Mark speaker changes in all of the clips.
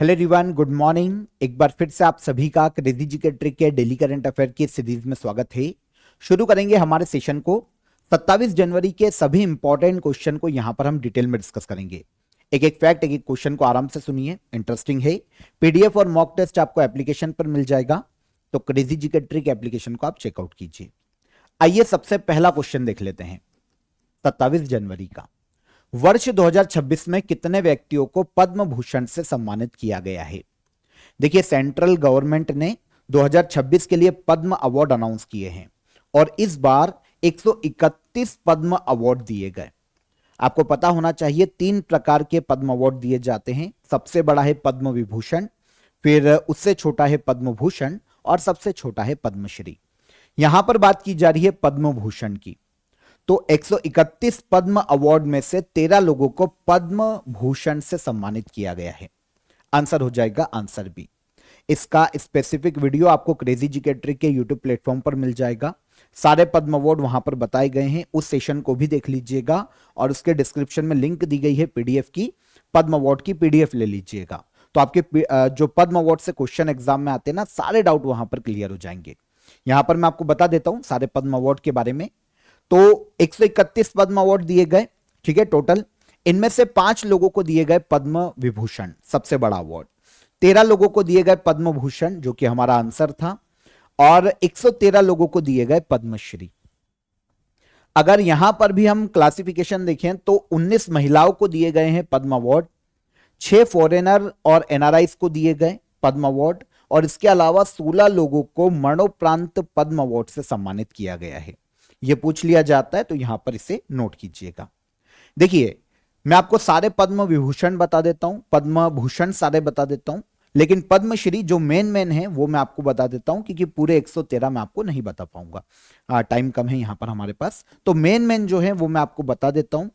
Speaker 1: Hello everyone, good morning. एक बार फिर से आप सभी का क्रेजी जी के ट्रिक के डेली करंट अफेयर की सीरीज में स्वागत है। शुरू करेंगे हमारे सेशन को। 27 जनवरी के सभी इंपॉर्टेंट क्वेश्चन को यहां पर हम डिटेल में डिस्कस करेंगे। एक एक फैक्ट, एक एक क्वेश्चन को आराम से सुनिए, इंटरेस्टिंग है। पीडीएफ और मॉक टेस्ट आपको एप्लीकेशन पर मिल जाएगा, तो क्रेजी जी के ट्रिक एप्लीकेशन को आप चेकआउट कीजिए। आइए सबसे पहला क्वेश्चन देख लेते हैं 27 जनवरी का। वर्ष 2026 में कितने व्यक्तियों को पद्म भूषण से सम्मानित किया गया है? देखिए, सेंट्रल गवर्नमेंट ने 2026 के लिए पद्म अवार्ड अनाउंस किए हैं और इस बार 131 पद्म अवार्ड दिए गए। आपको पता होना चाहिए 3 प्रकार के पद्म अवार्ड दिए जाते हैं। सबसे बड़ा है पद्म विभूषण, फिर उससे छोटा है पद्म भूषण और सबसे छोटा है पद्मश्री। यहां पर बात की जा रही है पद्म भूषण की। तो 131 पद्म अवार्ड में से 13 लोगों को पद्म भूषण से सम्मानित किया गया है। आंसर हो जाएगा आंसर बी। इसका स्पेसिफिक वीडियो आपको क्रेजी जी के ट्रिक के यूट्यूब प्लेटफॉर्म पर मिल जाएगा। सारे पद्म अवार्ड वहां पर बताए गए हैं, उस सेशन को भी देख लीजिएगा और उसके डिस्क्रिप्शन में लिंक दी गई है पीडीएफ की, पद्म अवार्ड की पीडीएफ ले लीजिएगा। तो आपके जो पद्म अवार्ड से क्वेश्चन एग्जाम में आते हैं ना, सारे डाउट वहां पर क्लियर हो जाएंगे। यहां पर मैं आपको बता देता हूं सारे पद्म अवार्ड के बारे में। तो 131 पद्म अवार्ड दिए गए, ठीक है, टोटल। इनमें से 5 लोगों को दिए गए पद्म विभूषण, सबसे बड़ा अवार्ड। 13 लोगों को दिए गए पद्म भूषण, जो कि हमारा आंसर था, और 113 लोगों को दिए गए पद्मश्री। अगर यहां पर भी हम क्लासिफिकेशन देखें तो 19 महिलाओं को दिए गए हैं पद्म अवार्ड, 6 फॉरेनर और एनआरआईज को दिए गए पद्म अवार्ड, और इसके अलावा 16 लोगों को मरणोपरांत पद्म अवार्ड से सम्मानित किया गया है। यह पूछ लिया जाता है तो यहां पर इसे नोट कीजिएगा। देखिए, मैं आपको सारे पद्म विभूषण बता देता हूं, पद्म भूषण सारे बता देता हूं, लेकिन पद्मश्री जो मेन है वो मैं आपको बता देता हूं, क्योंकि पूरे 113 मैं आपको नहीं बता पाऊंगा, टाइम कम है यहां पर हमारे पास। तो मेन जो है वो मैं आपको बता देता हूं।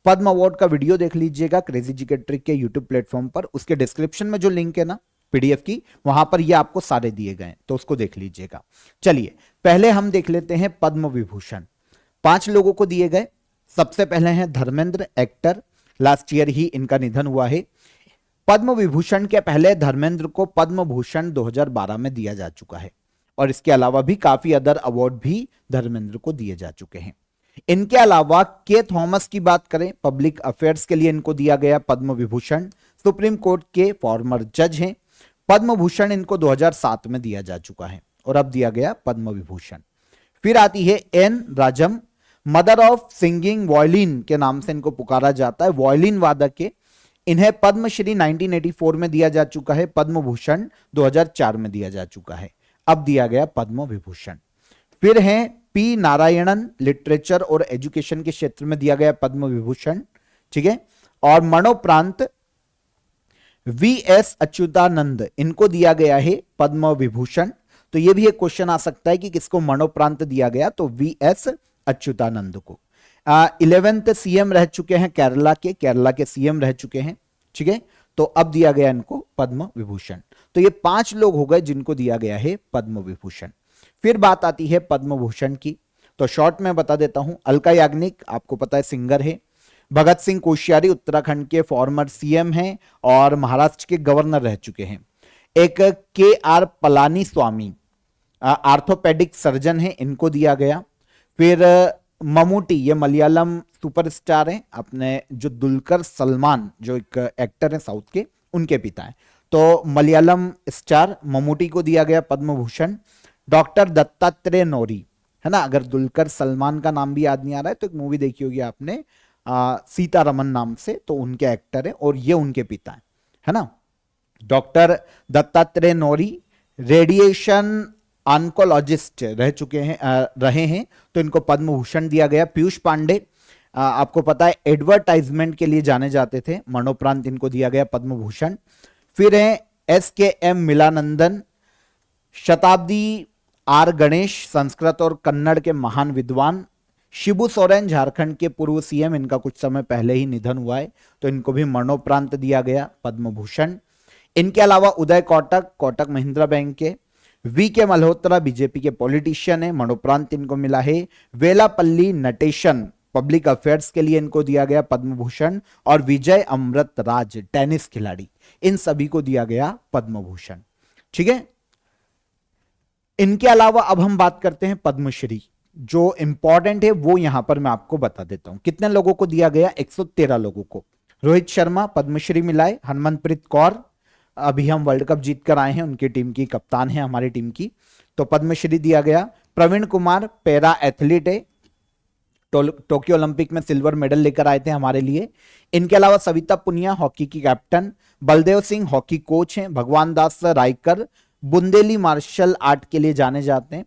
Speaker 1: पद्म अवार्ड का वीडियो देख लीजिएगा क्रेजी जी के ट्रिक के यूट्यूब प्लेटफॉर्म पर, उसके डिस्क्रिप्शन में जो लिंक है ना पीडीएफ की, वहां पर ये आपको सारे दिए गए, तो उसको देख लीजिएगा। चलिए, पहले हम देख लेते हैं पद्म विभूषण। 5 लोगों को दिए गए। सबसे पहले हैं धर्मेंद्र, एक्टर, लास्ट ईयर ही इनका निधन हुआ है। पद्म विभूषण के पहले धर्मेंद्र को पद्म भूषण 2012 में दिया जा चुका है, और इसके अलावा भी काफी अदर अवार्ड भी धर्मेंद्र को दिए जा चुके हैं। इनके अलावा के थॉमस की बात करें, पब्लिक अफेयर्स के लिए इनको दिया गया पद्म विभूषण। सुप्रीम कोर्ट के फॉर्मर जज हैं। पद्म भूषण इनको 2007 में दिया जा चुका है और अब दिया गया पद्म विभूषण। फिर आती है N Rajam, mother of singing violin के नाम से इनको पुकारा जाता है, वायलिन वादक के। इन्हें पद्मश्री 1984 में दिया जा चुका है, पद्म भूषण 2004 में दिया जा चुका है, अब दिया गया पद्म विभूषण। फिर हैं पी नारायणन, लिटरेचर और एजुकेशन के क्षेत्र में दिया गया पद्म विभूषण, ठीक है। और मरणोपरांत वी एस अच्युतानंद, इनको दिया गया है पद्म विभूषण। तो यह भी एक क्वेश्चन आ सकता है कि किसको मरणोपरांत दिया गया, तो वी एस अच्युतानंद को। 11th सीएम रह चुके हैं केरला के सीएम रह चुके हैं, ठीक है। तो अब दिया गया इनको पद्म विभूषण। तो ये 5 लोग हो गए जिनको दिया गया है पद्म विभूषण। फिर बात आती है पद्म भूषण की, तो शॉर्ट में बता देता हूं। अलका याग्निक, आपको पता है, सिंगर है। भगत सिंह कोश्यारी उत्तराखंड के फॉर्मर सीएम हैं और महाराष्ट्र के गवर्नर रह चुके हैं। एक K R Palaniswamy, orthopaedic surgeon है, इनको दिया गया। फिर ममूटी, ये मलयालम सुपरस्टार हैं, अपने जो दुलकर सलमान जो एक एक्टर हैं साउथ के, उनके पिता हैं। तो मलयालम स्टार ममूटी को दिया गया पद्म भूषण। डॉक्टर दत्तात्रेय नौरी, है ना, अगर दुलकर सलमान का नाम भी याद नहीं आ रहा है तो एक मूवी देखी होगी आपने सीतारमन नाम से, तो उनके एक्टर है और ये उनके पिता है ना। डॉक्टर दत्तात्रेय नौरी रेडिएशन ऑन्कोलॉजिस्ट रह चुके हैं, रहे हैं, तो इनको पद्म भूषण दिया गया। पीयूष पांडे, आपको पता है, एडवर्टाइजमेंट के लिए जाने जाते थे, मरणोपरांत इनको दिया गया पद्म भूषण। फिर है एस के एम मिलानंदन, शताब्दी आर गणेश, संस्कृत और कन्नड़ के महान विद्वान। शिबू सोरेन, झारखंड के पूर्व सीएम, इनका कुछ समय पहले ही निधन हुआ है, तो इनको भी मरणोपरांत दिया गया पद्म भूषण। इनके अलावा उदय कोटक, कोटक महिंद्रा बैंक के। वी के मल्होत्रा, बीजेपी के पॉलिटिशियन है, मरणोपरांत इनको मिला है। वेलापल्ली नटेशन, पब्लिक अफेयर्स के लिए इनको दिया गया पद्म भूषण, और विजय अमृतराज टेनिस खिलाड़ी, इन सभी को दिया गया पद्म भूषण। ठीक है, इनके अलावा अब हम बात करते हैं पद्मश्री। जो इंपॉर्टेंट है वो यहां पर मैं आपको बता देता हूं। कितने लोगों को दिया गया? 113 लोगों को। रोहित शर्मा पद्मश्री मिलाए, हरमनप्रीत कौर अभी हम वर्ल्ड कप जीत कर आए हैं, उनकी टीम की कप्तान है हमारी टीम की, तो पद्मश्री दिया गया। प्रवीण कुमार पैरा एथलीट है, टोक्यो ओलंपिक में सिल्वर मेडल लेकर आए थे हमारे लिए। इनके अलावा सविता पुनिया हॉकी की captain, Baldev Singh hockey coach हैं, भगवान दास रायकर बुंदेली मार्शल आर्ट के लिए जाने जाते हैं,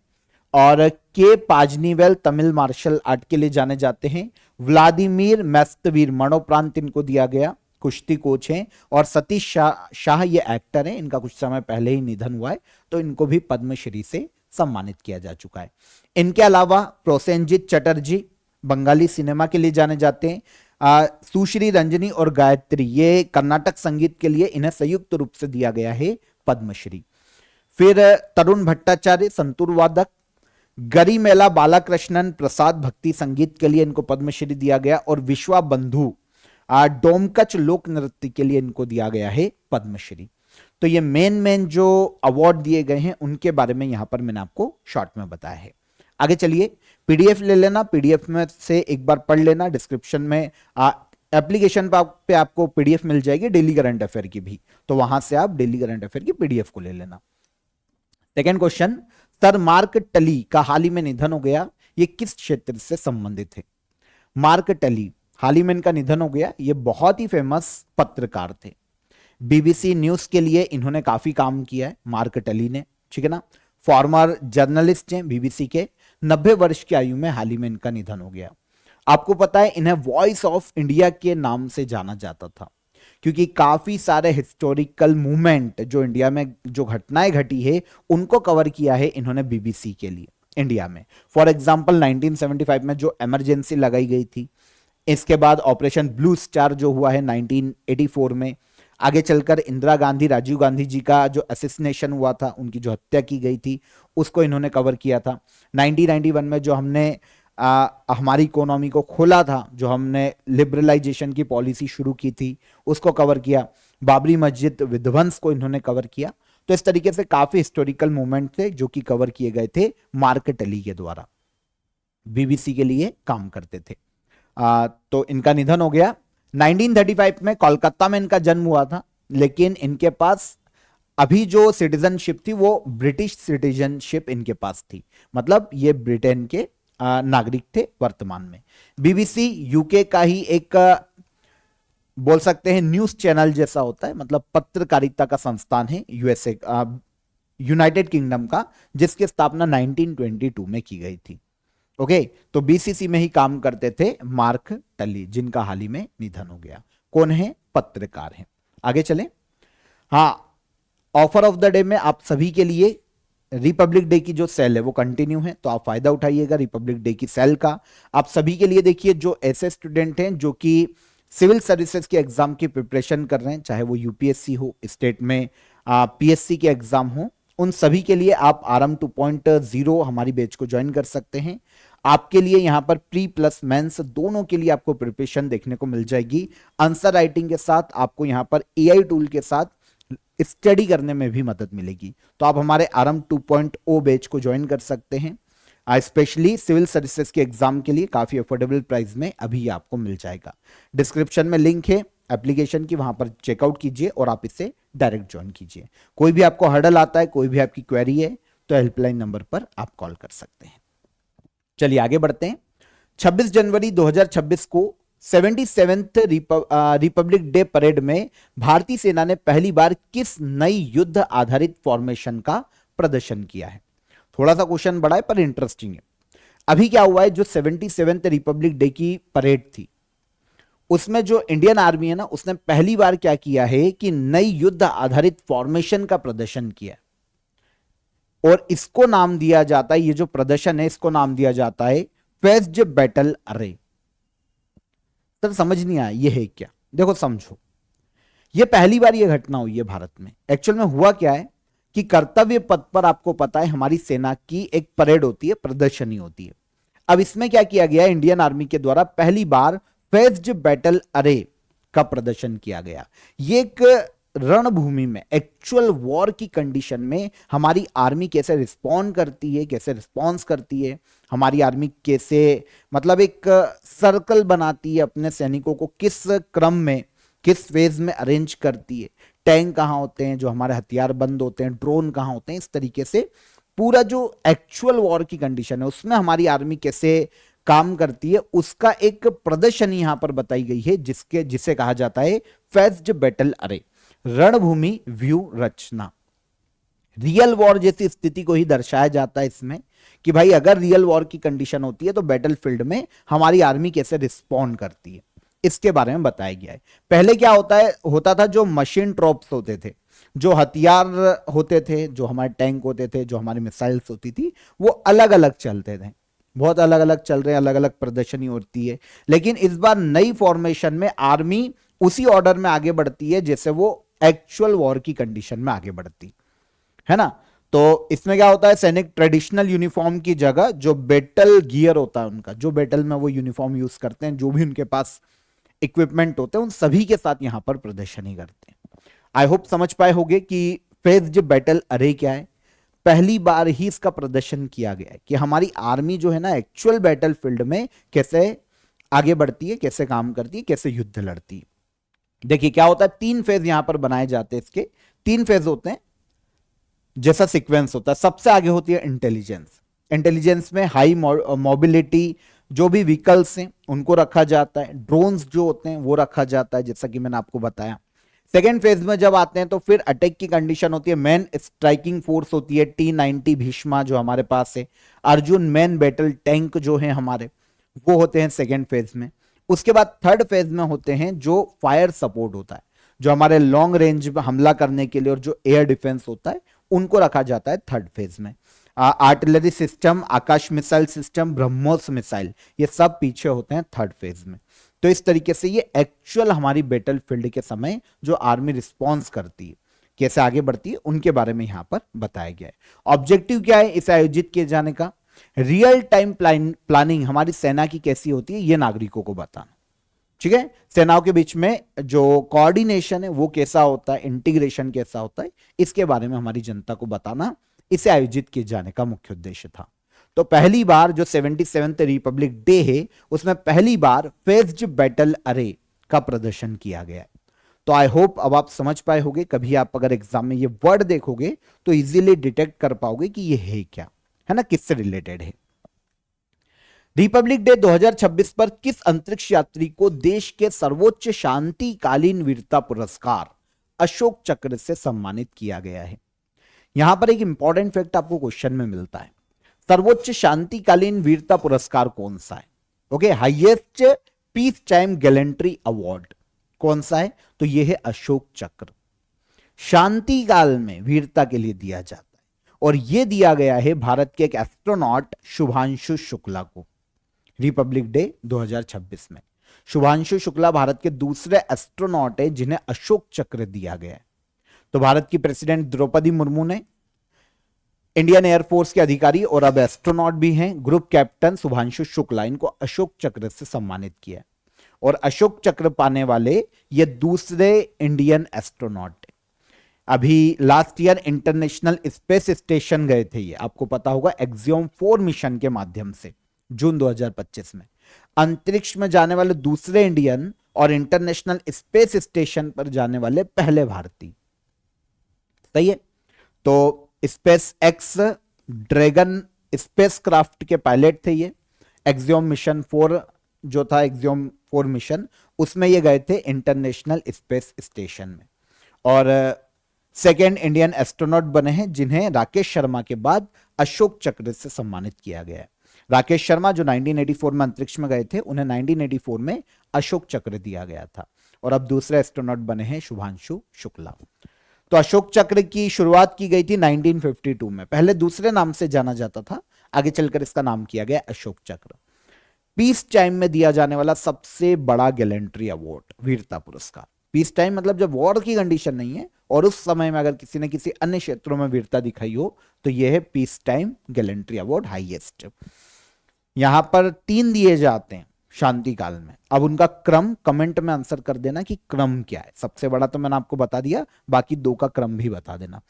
Speaker 1: और के पाजनीवेल तमिल मार्शल आर्ट के लिए जाने जाते हैं। व्लादिमीर मैस्तवीर मरणोपरांत इनको दिया गया, कुश्ती कोच हैं, और सतीश शाह ये एक्टर हैं, इनका कुछ समय पहले ही निधन हुआ है, तो इनको भी पद्मश्री से सम्मानित किया जा चुका है। इनके अलावा प्रोसेनजीत चटर्जी बंगाली सिनेमा के लिए जाने जाते हैं। सुश्री रंजनी और गायत्री ये कर्नाटक संगीत के लिए, इन्हें संयुक्त रूप से दिया गया है पद्मश्री। फिर तरुण भट्टाचार्य संतूर वादक, गरिमेला बालाकृष्णन प्रसाद भक्ति संगीत के लिए इनको पद्मश्री दिया गया, और विश्वा बंधु डोमकच लोक नृत्य के लिए इनको दिया गया है पद्मश्री। तो ये मेन जो अवार्ड दिए गए हैं उनके बारे में यहां पर मैंने आपको शॉर्ट में बताया है। आगे चलिए, पीडीएफ ले लेना, पीडीएफ में से एक बार पढ़ लेना, डिस्क्रिप्शन में एप्लीकेशन पे आपको पीडीएफ मिल जाएगी डेली करंट अफेयर की भी, तो वहां से आप डेली करंट अफेयर की पीडीएफ को ले लेना। सेकेंड क्वेश्चन, सर मार्क टली का हाल ही में निधन हो गया, ये किस क्षेत्र से संबंधित है? मार्क टली हाल ही में इनका निधन हो गया, ये बहुत ही फेमस पत्रकार थे, बीबीसी न्यूज के लिए इन्होंने काफी काम किया है मार्क टली ने, ठीक है ना। फॉर्मर जर्नलिस्ट हैं बीबीसी के, 90 वर्ष की आयु में हाल ही में इनका निधन हो गया। आपको पता है इन्हें वॉइस ऑफ इंडिया के नाम से जाना जाता था, क्योंकि काफी सारे हिस्टोरिकल मूवमेंट जो इंडिया में जो घटनाएं घटी है उनको कवर किया है इन्होंने बीबीसी के लिए इंडिया में। फॉर एग्जांपल 1975 में जो इमरजेंसी लगाई गई थी, इसके बाद ऑपरेशन ब्लू स्टार जो हुआ है 1984 में, आगे चलकर इंदिरा गांधी राजीव गांधी जी का जो असिसिनेशन हुआ था, उनकी जो हत्या की गई थी, उसको इन्होंने कवर किया था। 1991 में जो हमने हमारी इकोनॉमी को खोला था, जो हमने लिबरलाइजेशन की पॉलिसी शुरू की थी, उसको कवर किया। बाबरी मस्जिद विध्वंस को इन्होंने कवर किया। तो इस तरीके से काफी हिस्टोरिकल मूवमेंट थे जो कि कवर किए गए थे मार्क टली के द्वारा, बीबीसी के लिए काम करते थे। तो इनका निधन हो गया। 1935 में कोलकाता में इनका जन्म हुआ था, लेकिन इनके पास अभी जो सिटीजनशिप थी वो ब्रिटिश सिटीजनशिप इनके पास थी, मतलब ये ब्रिटेन के नागरिक थे वर्तमान में। बीबीसी यूके का ही एक बोल सकते हैं न्यूज चैनल जैसा होता है, मतलब पत्रकारिता का संस्थान है यूएसए यूनाइटेड किंगडम का, जिसकी स्थापना 1922 में की गई थी। ओके, तो बीसीसी में ही काम करते थे मार्क टली, जिनका हाल ही में निधन हो गया। कौन है? पत्रकार हैं। आगे चलें। हाँ, ऑफर ऑफ द डे में आप सभी के लिए रिपब्लिक डे की जो सेल है वो कंटिन्यू है, तो आप फायदा उठाइएगा रिपब्लिक डे की सेल का। आप सभी के लिए देखिए, जो ऐसे स्टूडेंट हैं जो कि सिविल सर्विसेज के एग्जाम की प्रिपरेशन कर रहे हैं, चाहे वो यूपीएससी हो, स्टेट में पीएससी के एग्जाम हो, उन सभी के लिए आप आरएम 2.0 हमारी बैच को ज्वाइन कर सकते हैं। आपके लिए यहां पर प्री प्लस मेंस दोनों के लिए आपको प्रिपरेशन देखने को मिल जाएगी। आंसर राइटिंग के साथ आपको यहां पर एआई टूल के साथ स्टडी करने में भी मदद मिलेगी। तो आप हमारे आरएम 2.0 बैच को ज्वाइन कर सकते हैं। स्पेशली सिविल सर्विसेज के एग्जाम के लिए काफी अफोर्डेबल प्राइस में अभी आपको मिल जाएगा। डिस्क्रिप्शन में लिंक है एप्लीकेशन की, वहां पर चेकआउट कीजिए और आप इसे डायरेक्ट ज्वाइन कीजिए। कोई भी आपको हर्डल आता है, कोई भी आपकी क्वेरी है, तो हेल्पलाइन नंबर पर आप कॉल कर सकते हैं। चलिए आगे बढ़ते हैं। 26 जनवरी 2026 को 77th रिपब्लिक डे परेड में भारतीय सेना ने पहली बार किस नई युद्ध आधारित फॉर्मेशन का प्रदर्शन किया है? थोड़ा सा क्वेश्चन बड़ा है पर इंटरेस्टिंग है। अभी क्या हुआ है, जो 77th रिपब्लिक डे की परेड थी उसमें जो इंडियन आर्मी है ना, उसने पहली बार क्या किया है कि नई युद्ध आधारित फॉर्मेशन का प्रदर्शन किया, और इसको नाम दिया जाता है, ये जो प्रदर्शन है इसको नाम दिया जाता है फेज्ड बैटल अरे। सर समझ नहीं आया ये है क्या? देखो समझो, ये पहली बार ये घटना हुई है भारत में। एक्चुअल में हुआ क्या है कि कर्तव्य पथ पर आपको पता है हमारी सेना की एक परेड होती है, प्रदर्शनी होती है। अब इसमें क्या किया गया, इंडियन आर्मी के द्वारा पहली बार फेज्ड बैटल अरे का प्रदर्शन किया गया। ये एक रणभूमि में एक्चुअल वॉर की कंडीशन में हमारी आर्मी कैसे रिस्पॉन्ड करती है, कैसे रिस्पॉन्स करती है, हमारी आर्मी कैसे मतलब एक सर्कल बनाती है, अपने सैनिकों को किस क्रम में किस फेज में अरेंज करती है, टैंक कहाँ होते हैं, जो हमारे हथियार बंद होते हैं, ड्रोन कहाँ होते हैं, इस तरीके से पूरा जो एक्चुअल वॉर की कंडीशन है उसमें हमारी आर्मी कैसे काम करती है उसका एक प्रदर्शन यहां पर बताई गई है, जिसे कहा जाता है फेज्ड बैटल अरे, रणभूमि व्यू रचना। रियल वॉर जैसी स्थिति को ही दर्शाया जाता है इसमें कि भाई अगर रियल वॉर की कंडीशन होती है तो बैटल फील्ड में हमारी आर्मी कैसे रिस्पॉन्ड करती है, इसके बारे में बताया गया है। पहले क्या होता था जो मशीन ट्रॉप्स होते थे, जो हथियार होते थे, जो हमारे टैंक होते थे, जो हमारी मिसाइल्स होती थी, वो अलग अलग चलते थे, बहुत अलग अलग चल रहे हैं, अलग अलग प्रदर्शनी होती है। लेकिन इस बार नई फॉर्मेशन में आर्मी उसी ऑर्डर में आगे बढ़ती है जैसे वो एक्चुअल वॉर की कंडीशन में आगे बढ़ती है ना। तो इसमें क्या होता है, सैनिक ट्रेडिशनल यूनिफॉर्म की जगह जो बैटल गियर होता है उनका, जो बैटल में वो यूनिफॉर्म यूज करते हैं, जो भी उनके पास इक्विपमेंट होते हैं, उन सभी के साथ यहां पर प्रदर्शनी करते हैं। आई होप समझ पाए होंगे कि फेज्ड बैटल अरे क्या है। पहली बार ही इसका प्रदर्शन किया गया है कि हमारी आर्मी जो है ना एक्चुअल बैटल फील्ड में कैसे आगे बढ़ती है, कैसे काम करती है, कैसे युद्ध लड़ती है। देखिए क्या होता है, 3 फेज यहां पर बनाए जाते हैं, इसके 3 फेज होते हैं जैसा सीक्वेंस होता है। सबसे आगे होती है इंटेलिजेंस। इंटेलिजेंस में हाई मोबिलिटी जो भी व्हीकल्स हैं उनको रखा जाता है, ड्रोन्स जो होते हैं वो रखा जाता है, जैसा कि मैंने आपको बताया। सेकेंड फेज में जब आते हैं तो फिर अटैक की कंडीशन होती है, मेन स्ट्राइकिंग फोर्स होती है T-90 भीष्मा जो हमारे पास है, अर्जुन मेन बैटल टैंक जो है हमारे, वो होते हैं सेकेंड फेज में। उसके बाद थर्ड फेज में होते हैं जो फायर सपोर्ट होता है, जो हमारे लॉन्ग रेंज में हमला करने के लिए और जो एयर डिफेंस होता है उनको रखा जाता है थर्ड फेज में। आर्टिलरी सिस्टम, आकाश मिसाइल सिस्टम, ब्रह्मोस मिसाइल, ये सब पीछे होते हैं थर्ड फेज में। तो इस तरीके से ये एक्चुअल हमारी बैटल फील्ड के समय जो आर्मी रिस्पॉन्स करती है, कैसे आगे बढ़ती है, उनके बारे में यहां पर बताया गया है। ऑब्जेक्टिव क्या है इसे आयोजित किए जाने का, रियल टाइम प्लानिंग हमारी सेना की कैसी होती है ये नागरिकों को बताना, ठीक है। सेनाओं के बीच में जो कोऑर्डिनेशन है वो कैसा होता है, इंटीग्रेशन कैसा होता है, इसके बारे में हमारी जनता को बताना इसे आयोजित किए जाने का मुख्य उद्देश्य था। तो पहली बार जो 77th रिपब्लिक डे है उसमें पहली बार फेज्ड बैटल अरे का प्रदर्शन किया गया है। तो आई होप अब आप समझ पाए होंगे, कभी आप अगर एग्जाम में ये वर्ड देखोगे तो इजीली डिटेक्ट कर पाओगे कि ये है क्या, है ना, किससे रिलेटेड है। रिपब्लिक डे 2026 पर किस अंतरिक्ष यात्री को देश के सर्वोच्च शांतिकालीन वीरता पुरस्कार अशोक चक्र से सम्मानित किया गया है। यहां पर एक इंपॉर्टेंट फैक्ट आपको क्वेश्चन में मिलता है, सर्वोच्च शांतिकालीन वीरता पुरस्कार कौन सा है। Okay, highest peace time gallantry award कौन सा है, तो यह है अशोक चक्र, शांति काल में वीरता के लिए दिया जाता है। और यह दिया गया है भारत के एक एस्ट्रोनॉट शुभांशु शुक्ला को रिपब्लिक डे 2026 में। शुभांशु शुक्ला भारत के दूसरे एस्ट्रोनॉट है जिन्हें अशोक चक्र दिया गया है। तो भारत की प्रेसिडेंट द्रौपदी मुर्मू ने, इंडियन एयरफोर्स के अधिकारी और अब एस्ट्रोनॉट भी हैं ग्रुप कैप्टन शुभांशु शुक्ला, इनको अशोक चक्र से सम्मानित किया। और अशोक चक्र पाने वाले ये दूसरे इंडियन एस्ट्रोनॉट है। अभी last year international space station गए थे ये, आपको पता होगा, एक्सियोम 4 मिशन के माध्यम से जून 2025 में अंतरिक्ष में जाने वाले दूसरे इंडियन और इंटरनेशनल स्पेस स्टेशन पर जाने वाले पहले भारतीय, सही है। तो स्पेस एक्स ड्रैगन स्पेसक्राफ्ट के पायलट थे ये। एक्सियोम मिशन 4 जो था, एक्सियोम 4 मिशन, उसमें ये गए थे इंटरनेशनल स्पेस स्टेशन में। और सेकेंड इंडियन एस्ट्रोनॉट बने हैं जिन्हें राकेश शर्मा के बाद अशोक चक्र से सम्मानित किया गया है। राकेश शर्मा जो 1984 में अंतरिक्ष में गए थे, उन्हें 1984 में अशोक चक्र दिया गया था। और अब दूसरे एस्ट्रोनॉट बने हैं शुभांशु शुक्ला। तो अशोक चक्र की शुरुआत की गई थी 1952 में, पहले दूसरे नाम से जाना जाता था, आगे चलकर इसका नाम किया गया अशोक चक्र। पीस टाइम में दिया जाने वाला सबसे बड़ा गैलेंट्री अवार्ड, वीरता पुरस्कार। पीस टाइम मतलब जब वॉर की कंडीशन नहीं है और उस समय में अगर किसी ने किसी अन्य क्षेत्रों में वीरता दिखाई हो तो यह है peace time gallantry award, highest. यहां पर 3 दिए जाते हैं शांति काल में। अब उनका क्रम कमेंट में आंसर कर देना कि क्रम क्या है। सबसे बड़ा तो मैंने आपको बता दिया, बाकी 2 का क्रम भी बता देना।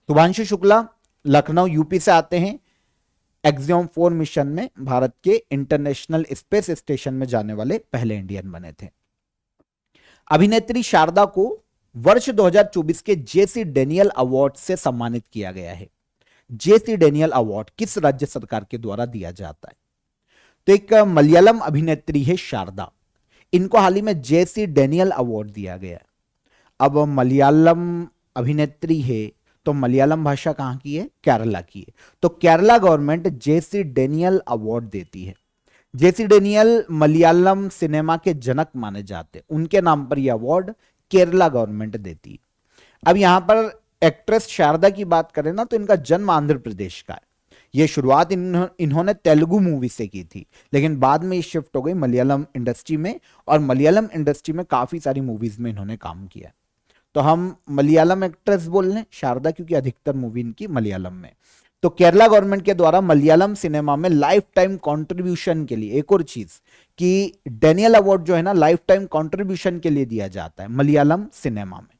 Speaker 1: शुभांशु शुक्ला लखनऊ यूपी से आते हैं। एक्सियोम 4 मिशन में भारत के इंटरनेशनल स्पेस स्टेशन में जाने वाले पहले इंडियन बने थे। अभिनेत्री शारदा को वर्ष 2024 के जेसी डेनियल अवार्ड से सम्मानित किया गया है। जेसी डेनियल अवार्ड किस राज्य सरकार के द्वारा दिया जाता है? तो एक मलयालम अभिनेत्री है शारदा, इनको हाल ही में जेसी डेनियल अवार्ड दिया गया। अब मलयालम अभिनेत्री है तो मलयालम भाषा कहां की है? केरला की है। तो केरला गवर्नमेंट जेसी डेनियल अवार्ड देती है। जेसी डेनियल मलयालम सिनेमा के जनक माने जाते हैं, उनके नाम पर यह अवार्ड केरला गवर्नमेंट देती है। अब यहां पर एक्ट्रेस शारदा की बात करें ना, तो इनका जन्म आंध्र प्रदेश का है। ये शुरुआत इन्होंने तेलुगु मूवी से की थी, लेकिन बाद में ये शिफ्ट हो गई मलयालम इंडस्ट्री में, और मलयालम इंडस्ट्री में काफी सारी मूवीज में इन्होंने काम किया। तो हम मलयालम एक्ट्रेस बोल रहे हैं शारदा, क्योंकि अधिकतर मूवी इनकी मलयालम में। तो केरला गवर्नमेंट के द्वारा मलयालम सिनेमा में लाइफ टाइम कंट्रीब्यूशन के लिए, एक और चीज कि डेनियल अवार्ड जो है ना लाइफ टाइम कंट्रीब्यूशन के लिए दिया जाता है मलयालम सिनेमा में।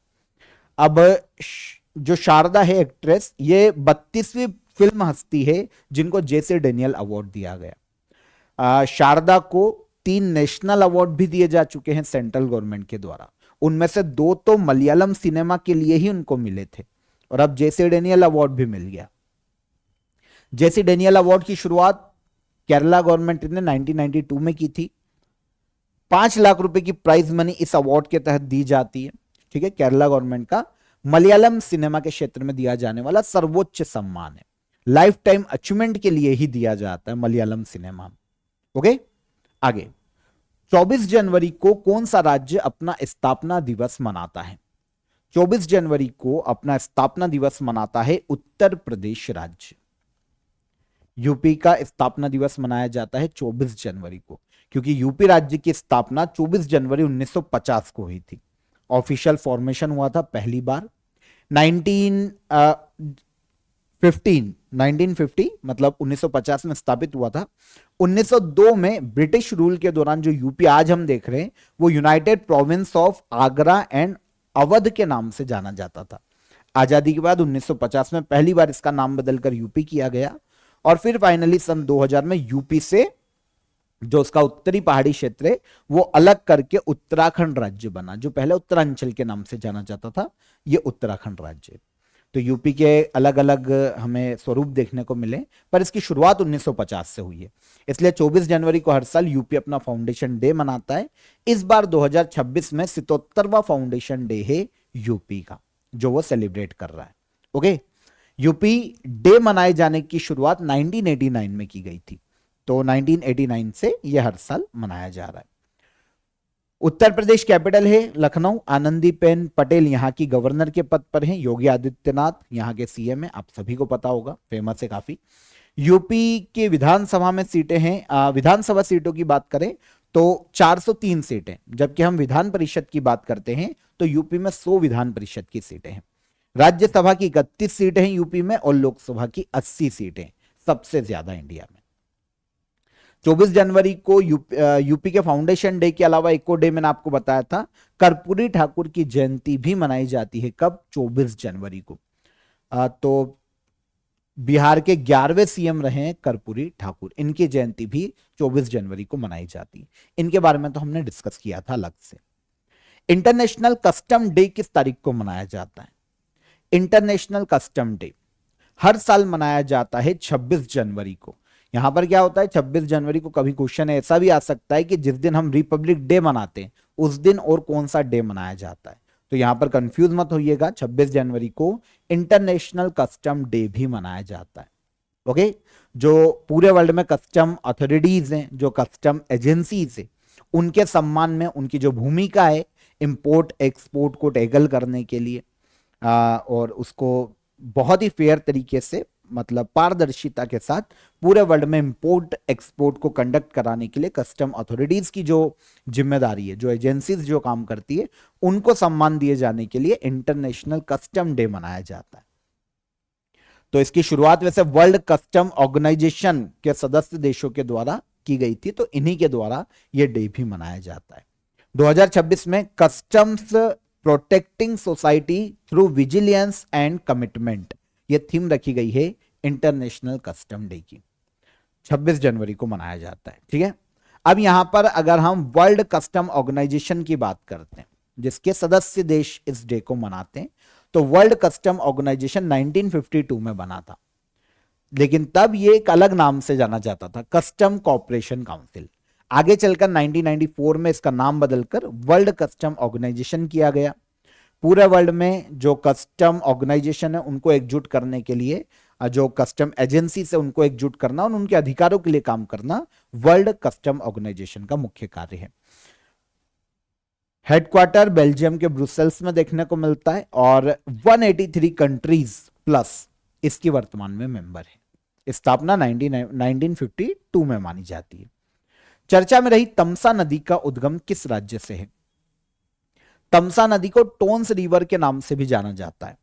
Speaker 1: अब जो शारदा है एक्ट्रेस, ये 32वीं फिल्म हस्ती है जिनको जेसी डेनियल अवार्ड दिया गया। शारदा को 3 नेशनल अवार्ड भी दिए जा चुके हैं सेंट्रल गवर्नमेंट के द्वारा, उनमें से 2 तो मलयालम सिनेमा के लिए ही उनको मिले थे, और अब जेसी डेनियल अवार्ड भी मिल गया। जेसी डेनियल अवार्ड की शुरुआत केरला गवर्नमेंट ने 1992 में की थी। 5 लाख रुपए की प्राइज मनी इस अवार्ड के तहत दी जाती है। ठीक है, केरला गवर्नमेंट का मलयालम सिनेमा के क्षेत्र में दिया जाने वाला सर्वोच्च सम्मान है। लाइफ टाइम अचीवमेंट के लिए ही दिया जाता है मलयालम सिनेमा में। ओके, आगे 24 जनवरी को कौन सा राज्य अपना स्थापना दिवस मनाता है? 24 जनवरी को अपना स्थापना दिवस मनाता है उत्तर प्रदेश राज्य। यूपी का स्थापना दिवस मनाया जाता है 24 जनवरी को, क्योंकि यूपी राज्य की स्थापना 24 जनवरी 1950 को हुई थी। ऑफिशियल फॉर्मेशन हुआ था पहली बार 1950 मतलब 1950 में स्थापित हुआ था। 1902 में ब्रिटिश रूल के दौरान जो यूपी आज हम देख रहे हैं वो United province of Agra and Awadh के नाम से जाना जाता था। आजादी के बाद 1950 में पहली बार इसका नाम बदलकर यूपी किया गया, और फिर फाइनली सन 2000 में यूपी से जो उसका उत्तरी पहाड़ी क्षेत्र है वो अलग करके उत्तराखंड राज्य बना। जो पहले उत्तरांचल के नाम से जाना जाता था, ये उत्तराखंड राज्य। तो यूपी के अलग अलग हमें स्वरूप देखने को मिले, पर इसकी शुरुआत 1950 से हुई है। इसलिए 24 जनवरी को हर साल यूपी अपना फाउंडेशन डे मनाता है। इस बार 2026 में 77वां फाउंडेशन डे है यूपी का, जो वो सेलिब्रेट कर रहा है। ओके, यूपी डे मनाए जाने की शुरुआत 1989 में की गई थी, तो 1989 से यह हर साल मनाया जा रहा है। उत्तर प्रदेश कैपिटल है लखनऊ। आनंदीबेन पटेल यहाँ की गवर्नर के पद पर हैं। योगी आदित्यनाथ यहाँ के सीएम है, आप सभी को पता होगा, फेमस है काफी। यूपी के विधानसभा में सीटें हैं, विधानसभा सीटों की बात करें तो 403 सीटें, जबकि हम विधान परिषद की बात करते हैं तो यूपी में 100 विधान परिषद की सीटें हैं। राज्यसभा की 31 सीटें हैं यूपी में, और लोकसभा की 80 सीटें, सबसे ज्यादा इंडिया में। 24 जनवरी को यूपी के फाउंडेशन डे के अलावा एक और डे मैंने आपको बताया था, कर्पूरी ठाकुर की जयंती भी मनाई जाती है। कब? 24 जनवरी को। तो बिहार के 11वें सीएम रहे हैं कर्पूरी ठाकुर, इनकी जयंती भी 24 जनवरी को मनाई जाती है। इनके बारे में तो हमने डिस्कस किया था अलग से। इंटरनेशनल कस्टम डे किस तारीख को मनाया जाता है? इंटरनेशनल कस्टम डे हर साल मनाया जाता है 26 जनवरी को। यहां पर क्या होता है, 26 जनवरी को कभी क्वेश्चन ऐसा भी आ सकता है कि जिस दिन हम रिपब्लिक डे मनाते हैं उस दिन और कौन सा डे मनाया जाता है, तो यहां पर कंफ्यूज मत होइएगा। 26 जनवरी को इंटरनेशनल कस्टम डे भी मनाया जाता है। ओके, जो पूरे वर्ल्ड में कस्टम अथॉरिटीज हैं, जो कस्टम एजेंसीज है, उनके सम्मान में उनकी जो भूमिका है इंपोर्ट एक्सपोर्ट को टैकल करने के लिए, और उसको बहुत ही फेयर तरीके से, मतलब पारदर्शिता के साथ पूरे वर्ल्ड में इंपोर्ट एक्सपोर्ट को कंडक्ट कराने के लिए कस्टम अथॉरिटीज की जो जिम्मेदारी है, जो एजेंसीज जो काम करती है, उनको सम्मान दिए जाने के लिए इंटरनेशनल कस्टम डे मनाया जाता है। तो इसकी शुरुआत वैसे वर्ल्ड कस्टम ऑर्गेनाइजेशन के सदस्य देशों के द्वारा की गई थी, तो इन्हीं के द्वारा ये डे भी मनाया जाता है। 2026 में customs protecting society through vigilance and commitment, ये थीम रखी गई है इंटरनेशनल कस्टम डे की। 26 जनवरी को मनाया जाता है। ठीक है, अब यहां पर अगर हम वर्ल्ड कस्टम ऑर्गेनाइजेशन की बात करते हैं, जिसके सदस्य देश इस डे को मनाते हैं, तो वर्ल्ड कस्टम ऑर्गेनाइजेशन 1952 में बना था, लेकिन तब ये एक अलग नाम से जाना जाता था, कस्टम कॉर्पोरेशन काउंसिल। आगे चलकर 1994 में इसका नाम बदलकर वर्ल्ड कस्टम ऑर्गेनाइजेशन किया गया। पूरे वर्ल्ड में जो कस्टम ऑर्गेनाइजेशन है उनको एकजुट करने के लिए, जो कस्टम एजेंसी से उनको एकजुट करना और उनके अधिकारों के लिए काम करना वर्ल्ड कस्टम ऑर्गेनाइजेशन का मुख्य कार्य है। हेडक्वार्टर बेल्जियम के ब्रुसेल्स में देखने को मिलता है और 183 कंट्रीज प्लस इसकी वर्तमान में मेंबर है। स्थापना 1952 में मानी जाती है। चर्चा में रही तमसा नदी का उद्गम किस राज्य से है? तमसा नदी को टोन्स रिवर के नाम से भी जाना जाता है।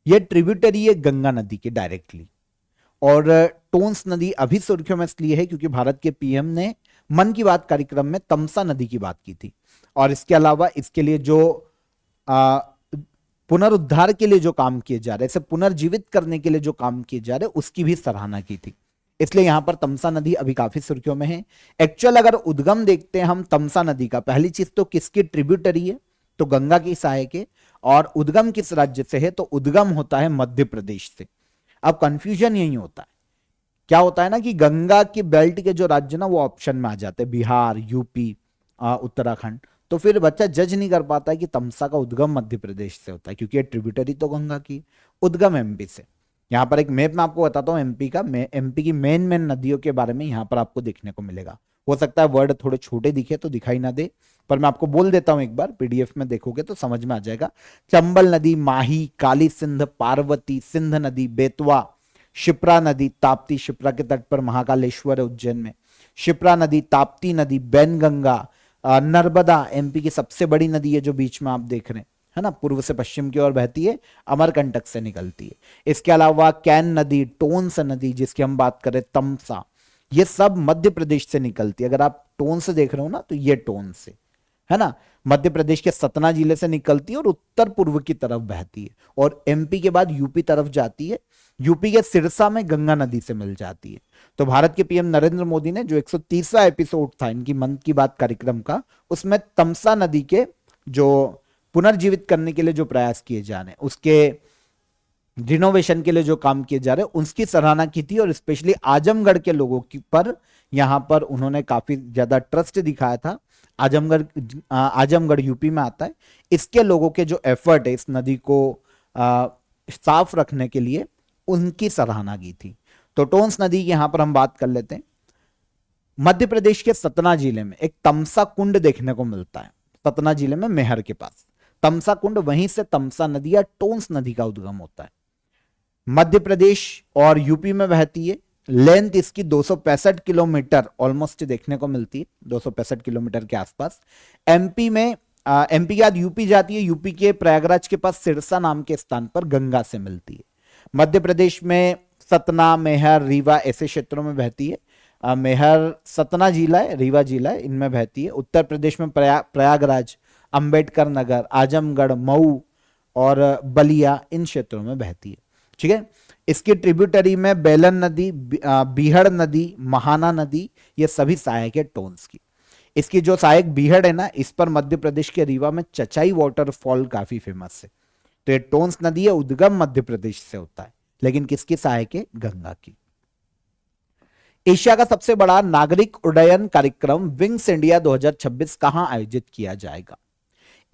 Speaker 1: यह ट्रिब्यूटरी है गंगा नदी के डायरेक्टली, और टोन्स नदी अभी सुर्खियों में इसलिए है क्योंकि भारत के पीएम ने मन की बात कार्यक्रम में तमसा नदी की बात की थी, और इसके अलावा इसके लिए जो पुनरुद्धार के लिए जो काम किए जा रहे, इसे पुनर्जीवित करने के लिए जो काम किए जा रहे, उसकी भी सराहना की थी। इसलिए यहां पर तमसा नदी अभी काफी सुर्खियों में है। एक्चुअल अगर उद्गम देखते हैं हम तमसा नदी का, पहली चीज तो किसकी ट्रिब्यूटरी है, तो गंगा की सहायक है, और उद्गम किस राज्य से है, तो उद्गम होता है मध्य प्रदेश से। अब कंफ्यूजन यही होता है, क्या होता है ना कि गंगा की बेल्ट के जो राज्य ना वो ऑप्शन में आ जाते हैं, बिहार, यूपी, उत्तराखंड, तो फिर बच्चा जज नहीं कर पाता है कि तमसा का उद्गम मध्य प्रदेश से होता है, क्योंकि ये ट्रिब्यूटरी तो गंगा की, उद्गम एमपी से। यहां पर एक मैप में आपको बताता हूं एमपी का, एमपी की मेन मेन नदियों के बारे में यहां पर आपको देखने को मिलेगा। हो सकता है वर्ड थोड़े छोटे दिखे तो दिखाई ना दे, पर मैं आपको बोल देता हूं, एक बार पीडीएफ में देखोगे तो समझ में आ जाएगा। चंबल नदी, माही, काली सिंध, पार्वती, सिंध नदी, बेतवा, शिप्रा नदी, ताप्ती, शिप्रा के तट पर महाकालेश्वर है उज्जैन में, शिप्रा नदी, ताप्ती नदी, बैनगंगा, नर्मदा एमपी की सबसे बड़ी नदी है जो बीच में आप देख रहे हैं, है ना, पूर्व से पश्चिम की ओर बहती है, अमरकंटक से निकलती है। इसके अलावा कैन नदी, टोन्स नदी जिसकी हम बात करें, तमसा, ये सब मध्य प्रदेश से निकलती है। अगर आप टोन से देख रहे हो ना तो ये टोन से, है ना, मध्य प्रदेश के सतना जिले से निकलती है और उत्तर पूर्व की तरफ बहती है, और एमपी के बाद यूपी तरफ जाती है, यूपी के सिरसा में गंगा नदी से मिल जाती है। तो भारत के पीएम नरेंद्र मोदी ने जो 130वां एपिसोड था इनकी मन की बात कार्यक्रम का, उसमें तमसा नदी के जो पुनर्जीवित करने के लिए जो प्रयास किए जा रहे हैं, उसके रिनोवेशन के लिए जो काम किए जा रहे हैं, उसकी सराहना की थी, और स्पेशली आजमगढ़ के लोगों की पर यहां पर उन्होंने काफी ज्यादा ट्रस्ट दिखाया था। आजमगढ़ यूपी में आता है। इसके लोगों के जो एफर्ट है इस नदी को साफ रखने के लिए, उनकी सराहना की थी। तो टोन्स नदी की यहां पर हम बात कर लेते हैं। मध्य प्रदेश के सतना जिले में एक तमसा कुंड देखने को मिलता है, सतना जिले में मेहर के पास तमसा कुंड, वहीं से तमसा नदी या टोन्स नदी का उद्गम होता है। मध्य प्रदेश और यूपी में बहती है। लेंथ इसकी 265 किलोमीटर ऑलमोस्ट देखने को मिलती है, 265 किलोमीटर के आसपास। एमपी में एमपी के बाद यूपी जाती है, यूपी के प्रयागराज के पास सिरसा नाम के स्थान पर गंगा से मिलती है। मध्य प्रदेश में सतना, मेहर, रीवा ऐसे क्षेत्रों में बहती है। मेहर सतना जिला है, रीवा जिला है, इनमें बहती है। उत्तर प्रदेश में प्रयागराज, अंबेडकर नगर, आजमगढ़, मऊ और बलिया इन क्षेत्रों में बहती है। ठीक है, इसकी ट्रिब्यूटरी में बेलन नदी, बीहड़ नदी, महाना नदी, ये सभी सहायक है टोन्स की। इसकी जो सहायक बीहड़ है ना, इस पर मध्य प्रदेश के रीवा में चचाई वाटरफॉल काफी फेमस है। तो ये टोन्स नदी है, उद्गम मध्य प्रदेश से होता है, लेकिन किसकी सहायक है? गंगा की। एशिया का सबसे बड़ा नागरिक उड्डयन कार्यक्रम विंग्स इंडिया 2026 कहां आयोजित किया जाएगा?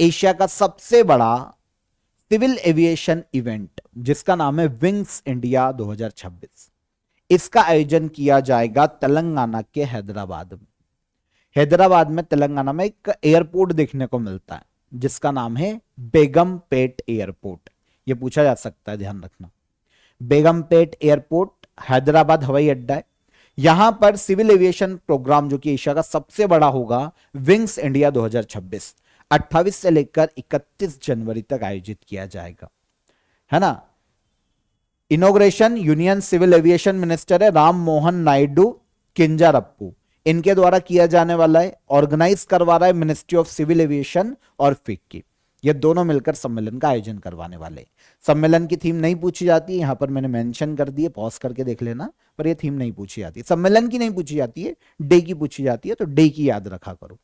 Speaker 1: एशिया का सबसे बड़ा सिविल एविएशन इवेंट जिसका नाम है विंग्स इंडिया 2026, इसका आयोजन किया जाएगा तेलंगाना के हैदराबाद में। हैदराबाद में तेलंगाना में एक एयरपोर्ट देखने को मिलता है जिसका नाम है बेगमपेट एयरपोर्ट। यह पूछा जा सकता है, ध्यान रखना। बेगमपेट एयरपोर्ट हैदराबाद हवाई अड्डा है। यहां पर सिविल एविएशन प्रोग्राम जो कि एशिया का सबसे बड़ा होगा, विंग्स इंडिया 2026, 28 से लेकर 31 जनवरी तक आयोजित किया जाएगा, है ना। Inauguration union civil aviation minister है राम मोहन नायडू किंजारप्पू, इनके द्वारा किया जाने वाला है, ऑर्गेनाइज करवा रहा है मिनिस्ट्री ऑफ सिविल एविएशन और फिक्की। ये दोनों मिलकर सम्मेलन का आयोजन करवाने वाले। सम्मेलन की थीम नहीं पूछी जाती है, यहां पर मैंने मेंशन कर दी है, पॉज करके देख लेना, पर ये थीम नहीं पूछी जाती, सम्मेलन की नहीं पूछी जाती है, डे की पूछी जाती है, तो डे की याद रखा करो।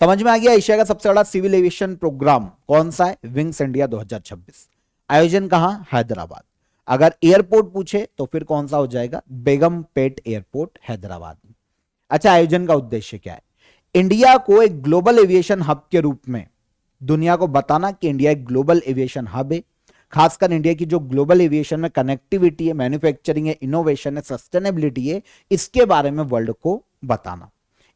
Speaker 1: समझ में आ गया। एशिया का सबसे बड़ा सिविल एविएशन प्रोग्राम कौन सा है? Wings India 2026। आयोजन कहां? हैदराबाद। अगर एयरपोर्ट पूछे तो फिर कौन सा हो जाएगा? बेगमपेट एयरपोर्ट हैदराबाद में। अच्छा, आयोजन का उद्देश्य क्या है? इंडिया को एक ग्लोबल एविएशन हब के रूप में दुनिया को बताना कि इंडिया एक ग्लोबल एविएशन हब है। खासकर इंडिया की जो ग्लोबल एविएशन में कनेक्टिविटी है, मैन्युफैक्चरिंग है, इनोवेशन है, सस्टेनेबिलिटी है, इसके बारे में वर्ल्ड को बताना।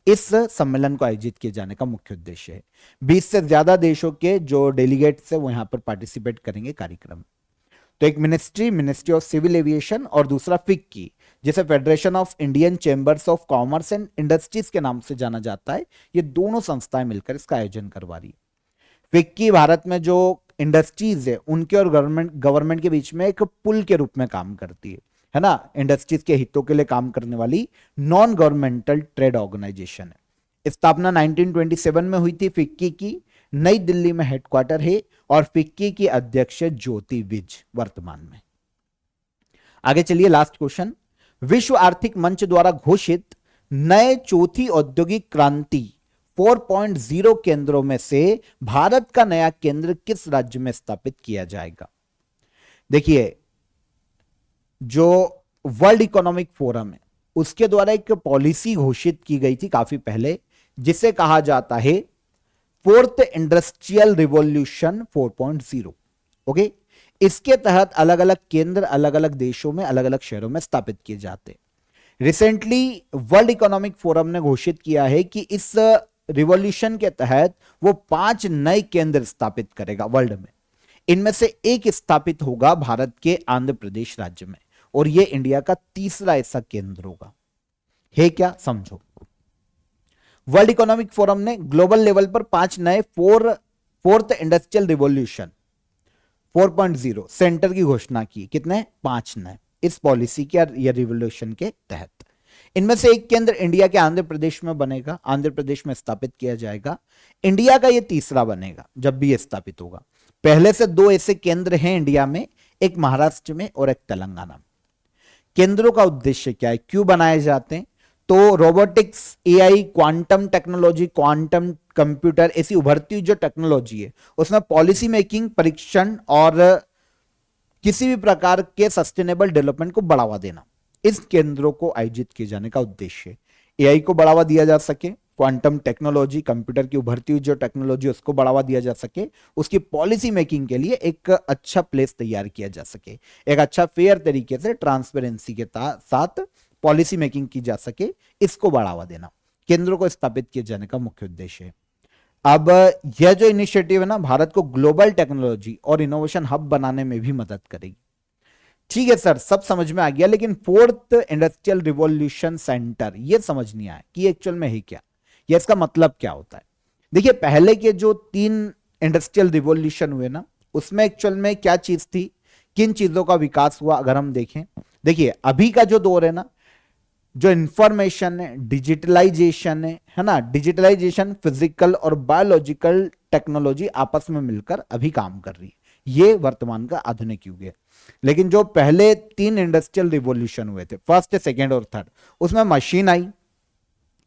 Speaker 1: इस सम्मेलन को आयोजित किए जाने का मुख्य उद्देश्य है। 20 से ज्यादा देशों के जो डेलीगेट्स है वो यहां पर पार्टिसिपेट करेंगे कार्यक्रम। तो एक मिनिस्ट्री ऑफ सिविल एविएशन और दूसरा फिक्की, जिसे federation of Indian chambers of commerce and industries के नाम से जाना जाता है, ये दोनों संस्थाएं मिलकर इसका आयोजन करवा रही है। फिक्की भारत में जो इंडस्ट्रीज है उनके और गवर्नमेंट के बीच में एक पुल के रूप में काम करती है ना। इंडस्ट्रीज के हितों के लिए काम करने वाली नॉन गवर्नमेंटल ट्रेड ऑर्गेनाइजेशन है। स्थापना 1927 में हुई थी फिक्की की। नई दिल्ली में हेडक्वार्टर है और फिक्की की अध्यक्ष ज्योति विज वर्तमान में। आगे चलिए, लास्ट क्वेश्चन। विश्व आर्थिक मंच द्वारा घोषित नए चौथी औद्योगिक क्रांति 4.0 केंद्रों में से भारत का नया केंद्र किस राज्य में स्थापित किया जाएगा? देखिए, जो वर्ल्ड इकोनॉमिक फोरम है उसके द्वारा एक पॉलिसी घोषित की गई थी काफी पहले, जिसे कहा जाता है फोर्थ इंडस्ट्रियल रिवॉल्यूशन 4.0। ओके, इसके तहत अलग अलग केंद्र अलग अलग देशों में अलग अलग शहरों में स्थापित किए जाते। रिसेंटली वर्ल्ड इकोनॉमिक फोरम ने घोषित किया है कि इस रिवॉल्यूशन के तहत वो 5 नए केंद्र स्थापित करेगा वर्ल्ड में। इनमें से एक स्थापित होगा भारत के आंध्र प्रदेश राज्य में, और यह इंडिया का तीसरा ऐसा केंद्र होगा। है क्या? समझो, वर्ल्ड इकोनॉमिक फोरम ने ग्लोबल लेवल पर 5 नए फोर्थ इंडस्ट्रियल रिवॉल्यूशन 4.0 सेंटर की घोषणा की। कितने? 5 नए, इस पॉलिसी के या रिवॉल्यूशन के तहत। इनमें से एक केंद्र इंडिया के आंध्र प्रदेश में बनेगा, आंध्र प्रदेश में स्थापित किया जाएगा। इंडिया का यह तीसरा बनेगा जब भी यह स्थापित होगा। पहले से 2 ऐसे केंद्र हैं इंडिया में, एक महाराष्ट्र में और एक तेलंगाना में। केंद्रों का उद्देश्य क्या है, क्यों बनाए जाते हैं? तो robotics, AI, quantum technology, quantum computer, ऐसी उभरती हुई जो टेक्नोलॉजी है उसमें पॉलिसी मेकिंग, परीक्षण और किसी भी प्रकार के सस्टेनेबल डेवलपमेंट को बढ़ावा देना, इस केंद्रों को आयोजित किए जाने का उद्देश्य। एआई को बढ़ावा दिया जा सके, क्वांटम टेक्नोलॉजी, कंप्यूटर की उभरती हुई जो टेक्नोलॉजी उसको बढ़ावा दिया जा सके, उसकी पॉलिसी मेकिंग के लिए एक अच्छा प्लेस तैयार किया जा सके, एक अच्छा फेयर तरीके से ट्रांसपेरेंसी के साथ पॉलिसी मेकिंग की जा सके, इसको बढ़ावा देना केंद्रों को स्थापित किए जाने का मुख्य उद्देश्य है। अब यह जो इनिशिएटिव है ना, भारत को ग्लोबल टेक्नोलॉजी और इनोवेशन हब बनाने में भी मदद करेगी। ठीक है सर, सब समझ में आ गया, लेकिन फोर्थ इंडस्ट्रियल रिवॉल्यूशन सेंटर ये समझ नहीं आया कि एक्चुअल में है क्या, या इसका मतलब क्या होता है। देखिए, पहले के जो 3 इंडस्ट्रियल रिवॉल्यूशन हुए ना, उसमें एक्चुअल में क्या चीज थी, किन चीजों का विकास हुआ अगर हम देखें। देखिए, अभी का जो दौर है ना, जो इंफॉर्मेशन है, डिजिटलाइजेशन है ना, डिजिटलाइजेशन, फिजिकल और बायोलॉजिकल टेक्नोलॉजी आपस में मिलकर अभी काम कर रही है, ये वर्तमान का आधुनिक युग है। लेकिन जो पहले 3 इंडस्ट्रियल रिवॉल्यूशन हुए थे, फर्स्ट, सेकेंड और थर्ड, उसमें मशीन आई,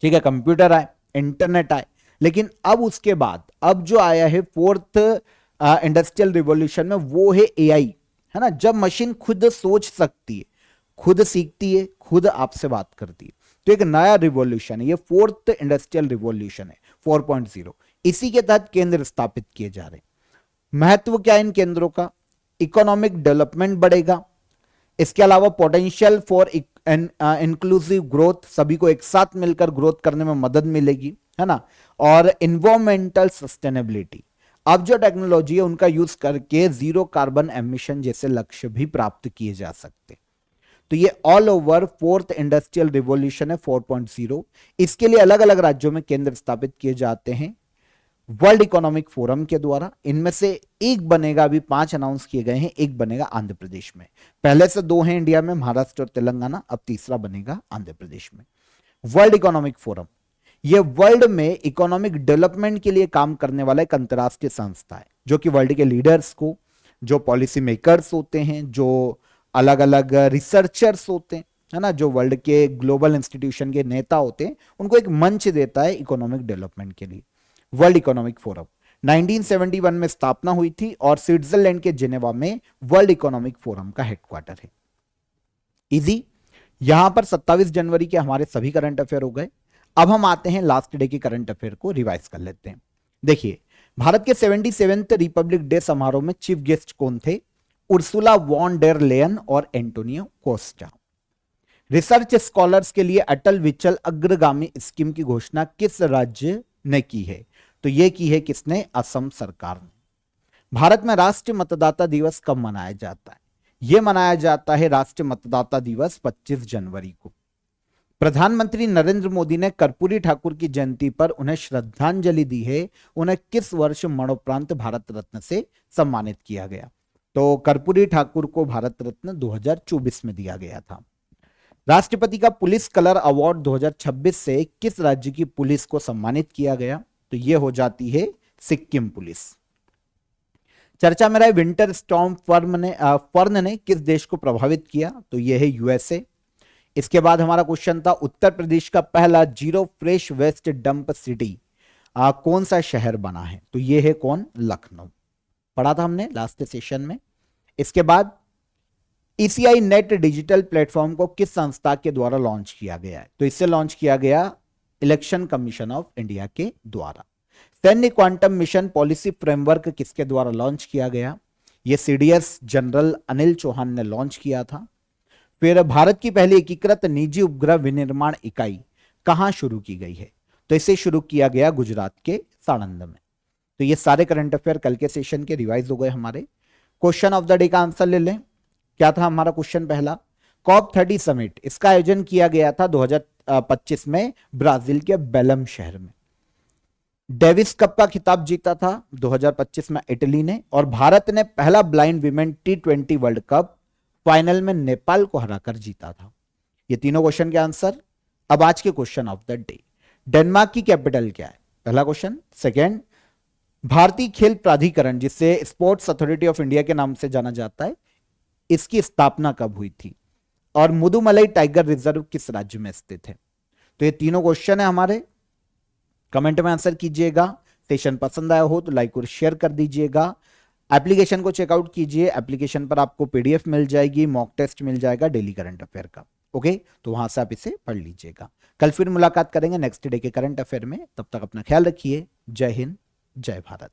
Speaker 1: ठीक है, कंप्यूटर आए, इंटरनेट आए, लेकिन अब उसके बाद अब जो आया है फोर्थ इंडस्ट्रियल रिवॉल्यूशन में, वो है एआई, है ना। जब मशीन खुद सोच सकती है, खुद सीखती है, खुद आपसे बात करती है, तो एक नया रिवॉल्यूशन है, ये फोर्थ इंडस्ट्रियल रिवॉल्यूशन है 4.0। इसी के तहत केंद्र स्थापित किए जा रहे हैं। महत्व क्या है इन केंद्रों का? इकोनॉमिक डेवलपमेंट बढ़ेगा, इसके अलावा पोटेंशियल फॉर इंक्लूसिव ग्रोथ, सभी को एक साथ मिलकर ग्रोथ करने में मदद मिलेगी, है ना, और इन्वायरमेंटल सस्टेनेबिलिटी। अब जो टेक्नोलॉजी है उनका यूज करके जीरो कार्बन एमिशन जैसे लक्ष्य भी प्राप्त किए जा सकते। तो ये all over fourth industrial revolution है 4.0। इसके लिए अलग अलग राज्यों में केंद्र स्थापित किए जाते हैं वर्ल्ड इकोनॉमिक फोरम के द्वारा। इनमें से एक बनेगा, अभी 5 अनाउंस किए गए हैं, एक बनेगा आंध्र प्रदेश में। पहले से 2 हैं इंडिया में, महाराष्ट्र और तेलंगाना, अब तीसरा बनेगा आंध्र प्रदेश में। वर्ल्ड इकोनॉमिक फोरम, ये वर्ल्ड में इकोनॉमिक डेवलपमेंट के लिए काम करने वाला एक अंतरराष्ट्रीय संस्था है, जो कि वर्ल्ड के लीडर्स को, जो पॉलिसी मेकर्स होते हैं, जो अलग अलग रिसर्चर्स होते हैं, है ना, जो वर्ल्ड के ग्लोबल इंस्टीट्यूशन के नेता होते हैं, उनको एक मंच देता है इकोनॉमिक डेवलपमेंट के लिए। वर्ल्ड इकोनॉमिक फोरम 1971 में स्थापना हुई थी और स्विट्जरलैंड के जिनेवा में वर्ल्ड इकोनॉमिक फोरम का हेडक्वार्टर है। इजी, यहां पर 27 जनवरी के हमारे सभी करंट अफेयर हो गए। अब हम आते हैं लास्ट डे के करंट अफेयर को रिवाइज कर लेते हैं। देखिए, भारत के 77वें रिपब्लिक डे समारोह में चीफ गेस्ट कौन थे? उर्सुला वॉन डेर लेयन और एंटोनियो कोस्टा। रिसर्च स्कॉलर्स के लिए अटल विचल अग्रगामी स्कीम की घोषणा किस राज्य ने की है? तो यह की है किसने? असम सरकार ने। भारत में राष्ट्रीय मतदाता दिवस कब मनाया जाता है? यह मनाया जाता है राष्ट्रीय मतदाता दिवस 25 जनवरी को। प्रधानमंत्री नरेंद्र मोदी ने कर्पूरी ठाकुर की जयंती पर उन्हें श्रद्धांजलि दी है। उन्हें किस वर्ष मरणोपरांत भारत रत्न से सम्मानित किया गया? तो कर्पूरी ठाकुर को भारत रत्न 2024 में दिया गया था। राष्ट्रपति का पुलिस कलर अवार्ड 2026 से किस राज्य की पुलिस को सम्मानित किया गया? तो यह हो जाती है सिक्किम पुलिस। चर्चा में रहे विंटर स्टॉर्म फर्न ने किस देश को प्रभावित किया? तो यह है यूएसए। इसके बाद हमारा क्वेश्चन था उत्तर प्रदेश का पहला zero fresh waste dump city कौन सा शहर बना है? तो यह है कौन? लखनऊ। पढ़ा था हमने लास्ट सेशन में। इसके बाद ईसीआई नेट डिजिटल प्लेटफॉर्म को किस संस्था के द्वारा लॉन्च किया गया है? तो इससे लॉन्च किया गया इलेक्शन कमीशन ऑफ इंडिया के द्वारा। सैन्य क्वांटम मिशन पॉलिसी फ्रेमवर्क किसके द्वारा लॉन्च किया गया? यह सीडीएस जनरल अनिल चौहान ने लॉन्च किया था। फिर भारत की पहली एकीकृत निजी उपग्रह विनिर्माण इकाई कहां शुरू की गई है? तो इसे शुरू किया गया गुजरात के साणंद में। तो ये सारे करंट अफेयर कल के सेशन के रिवाइज हो गए हमारे। क्वेश्चन ऑफ द डे का आंसर ले लें। क्या था हमारा क्वेश्चन पहला? COP30 समिट, इसका आयोजन किया गया था 2025 में ब्राजील के बेलम शहर में। डेविस कप का खिताब जीता था 2025 में इटली ने, और भारत ने पहला blind women T20 world cup final में नेपाल को हराकर जीता था। ये तीनों क्वेश्चन के आंसर। अब आज के question of the day. Denmark की कैपिटल क्या है? पहला क्वेश्चन। सेकंड, भारतीय खेल प्राधिकरण, जिसे स्पोर्ट्स अथॉरिटी ऑफ इंडिया के नाम से जाना जाता है, इसकी स्थापना कब हुई थी? और मुदुमलाई टाइगर रिजर्व किस राज्य में स्थित है? तो ये तीनों क्वेश्चन है हमारे। कमेंट में आंसर कीजिएगा। सेशन पसंद आया हो तो लाइक और शेयर कर दीजिएगा। एप्लीकेशन को चेकआउट कीजिए। एप्लीकेशन पर आपको पीडीएफ मिल जाएगी, मॉक टेस्ट मिल जाएगा डेली करंट अफेयर का। ओके, तो वहां से आप इसे पढ़ लीजिएगा। कल फिर मुलाकात करेंगे नेक्स्ट डे के करंट अफेयर में। तब तक अपना ख्याल रखिए। जय हिंद, जय भारत।